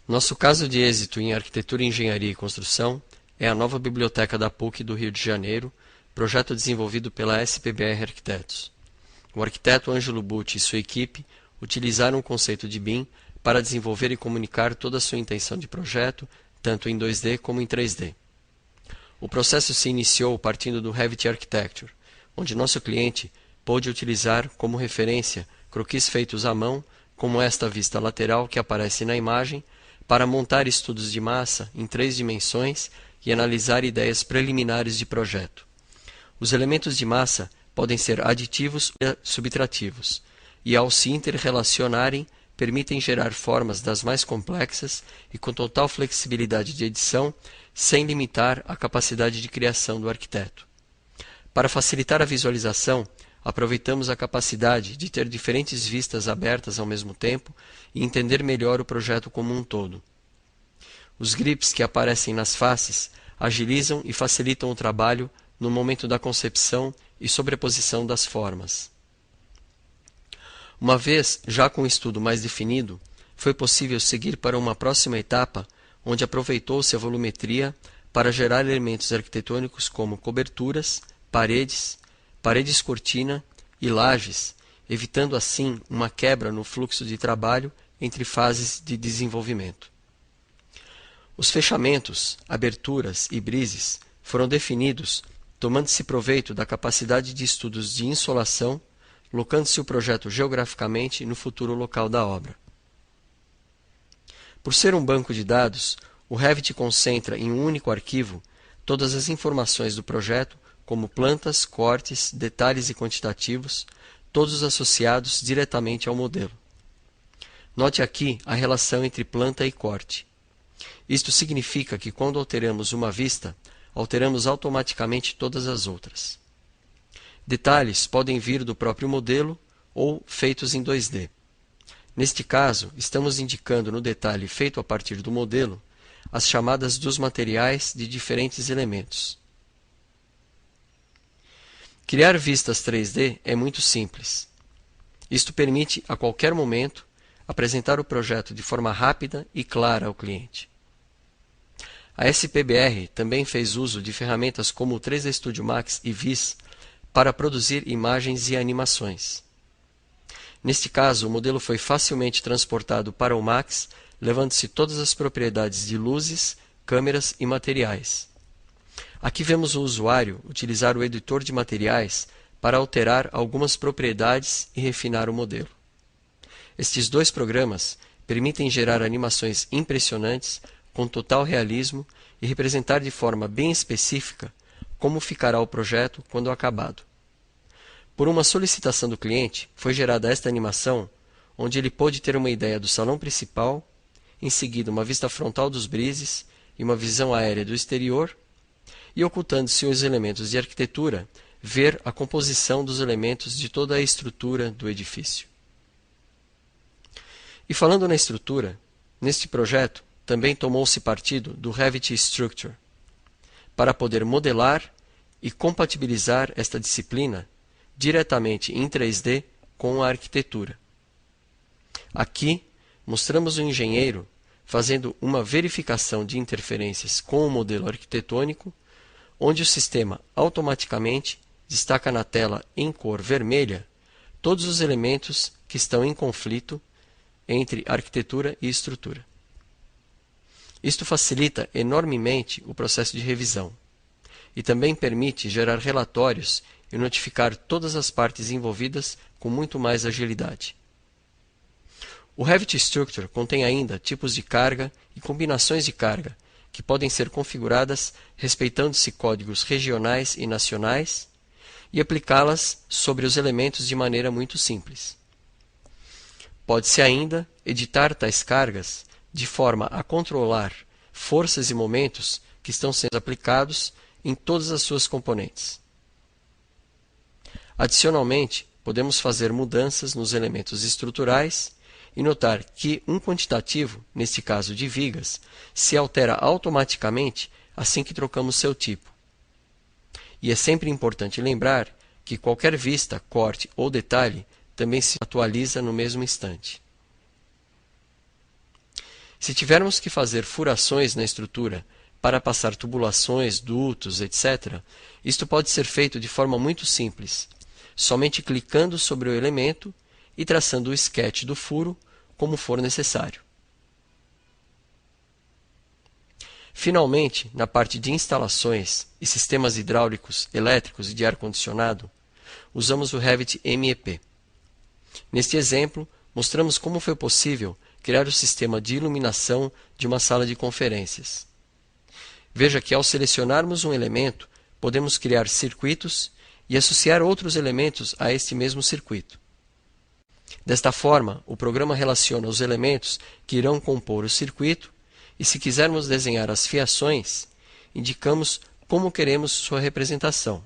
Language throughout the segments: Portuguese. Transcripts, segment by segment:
Nosso caso de êxito em Arquitetura, Engenharia e Construção é a nova biblioteca da PUC do Rio de Janeiro, projeto desenvolvido pela SPBR Arquitetos. O arquiteto Ângelo Butti e sua equipe utilizaram o conceito de BIM para desenvolver e comunicar toda a sua intenção de projeto, tanto em 2D como em 3D. O processo se iniciou partindo do Revit Architecture, onde nosso cliente pôde utilizar como referência croquis feitos à mão, como esta vista lateral que aparece na imagem, para montar estudos de massa em 3 dimensões e analisar ideias preliminares de projeto. Os elementos de massa podem ser aditivos ou subtrativos, e ao se interrelacionarem, permitem gerar formas das mais complexas e com total flexibilidade de edição, sem limitar a capacidade de criação do arquiteto. Para facilitar a visualização, aproveitamos a capacidade de ter diferentes vistas abertas ao mesmo tempo e entender melhor o projeto como um todo. Os grips que aparecem nas faces agilizam e facilitam o trabalho no momento da concepção e sobreposição das formas. Uma vez já com o estudo mais definido, foi possível seguir para uma próxima etapa, onde aproveitou-se a volumetria para gerar elementos arquitetônicos como coberturas, paredes cortina e lajes, evitando assim uma quebra no fluxo de trabalho entre fases de desenvolvimento. Os fechamentos, aberturas e brises foram definidos tomando-se proveito da capacidade de estudos de insolação, locando-se o projeto geograficamente no futuro local da obra. Por ser um banco de dados, o Revit concentra em um único arquivo todas as informações do projeto, como plantas, cortes, detalhes e quantitativos, todos associados diretamente ao modelo. Note aqui a relação entre planta e corte. Isto significa que quando alteramos uma vista, alteramos automaticamente todas as outras. Detalhes podem vir do próprio modelo ou feitos em 2D. Neste caso, estamos indicando no detalhe feito a partir do modelo as chamadas dos materiais de diferentes elementos. Criar vistas 3D é muito simples. Isto permite, a qualquer momento, apresentar o projeto de forma rápida e clara ao cliente. A SPBR também fez uso de ferramentas como o 3D Studio Max e Vis para produzir imagens e animações. Neste caso, o modelo foi facilmente transportado para o Max, levando-se todas as propriedades de luzes, câmeras e materiais. Aqui vemos o usuário utilizar o editor de materiais para alterar algumas propriedades e refinar o modelo. Estes 2 programas permitem gerar animações impressionantes com total realismo e representar de forma bem específica como ficará o projeto quando acabado. Por uma solicitação do cliente, foi gerada esta animação, onde ele pôde ter uma ideia do salão principal, em seguida uma vista frontal dos brises e uma visão aérea do exterior, e ocultando-se os elementos de arquitetura, ver a composição dos elementos de toda a estrutura do edifício. E falando na estrutura, neste projeto também tomou-se partido do Revit Structure, para poder modelar e compatibilizar esta disciplina diretamente em 3D com a arquitetura. Aqui, mostramos o engenheiro fazendo uma verificação de interferências com o modelo arquitetônico, onde o sistema automaticamente destaca na tela em cor vermelha todos os elementos que estão em conflito entre arquitetura e estrutura. Isto facilita enormemente o processo de revisão e também permite gerar relatórios e notificar todas as partes envolvidas com muito mais agilidade. O Revit Structure contém ainda tipos de carga e combinações de carga que podem ser configuradas respeitando-se códigos regionais e nacionais e aplicá-las sobre os elementos de maneira muito simples. Pode-se ainda editar tais cargas de forma a controlar forças e momentos que estão sendo aplicados em todas as suas componentes. Adicionalmente, podemos fazer mudanças nos elementos estruturais e notar que um quantitativo, neste caso de vigas, se altera automaticamente assim que trocamos seu tipo. E é sempre importante lembrar que qualquer vista, corte ou detalhe também se atualiza no mesmo instante. Se tivermos que fazer furações na estrutura para passar tubulações, dutos, etc., isto pode ser feito de forma muito simples, somente clicando sobre o elemento e traçando o esquete do furo como for necessário. Finalmente, na parte de instalações e sistemas hidráulicos, elétricos e de ar-condicionado, usamos o Revit MEP. Neste exemplo, mostramos como foi possível criar o sistema de iluminação de uma sala de conferências. Veja que ao selecionarmos um elemento, podemos criar circuitos e associar outros elementos a este mesmo circuito. Desta forma, o programa relaciona os elementos que irão compor o circuito e, se quisermos desenhar as fiações, indicamos como queremos sua representação,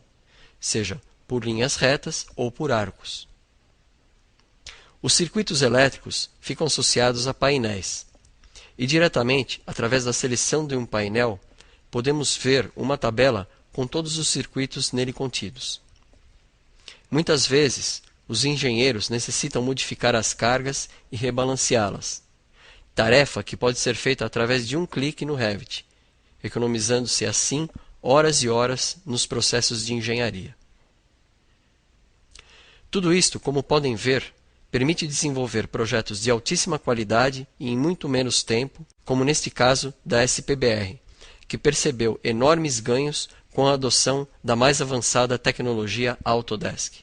seja por linhas retas ou por arcos. Os circuitos elétricos ficam associados a painéis e, diretamente, através da seleção de um painel, podemos ver uma tabela com todos os circuitos nele contidos. Muitas vezes, os engenheiros necessitam modificar as cargas e rebalanceá-las, tarefa que pode ser feita através de um clique no Revit, economizando-se assim horas e horas nos processos de engenharia. Tudo isto, como podem ver, permite desenvolver projetos de altíssima qualidade e em muito menos tempo, como neste caso da SPBR, que percebeu enormes ganhos com a adoção da mais avançada tecnologia Autodesk.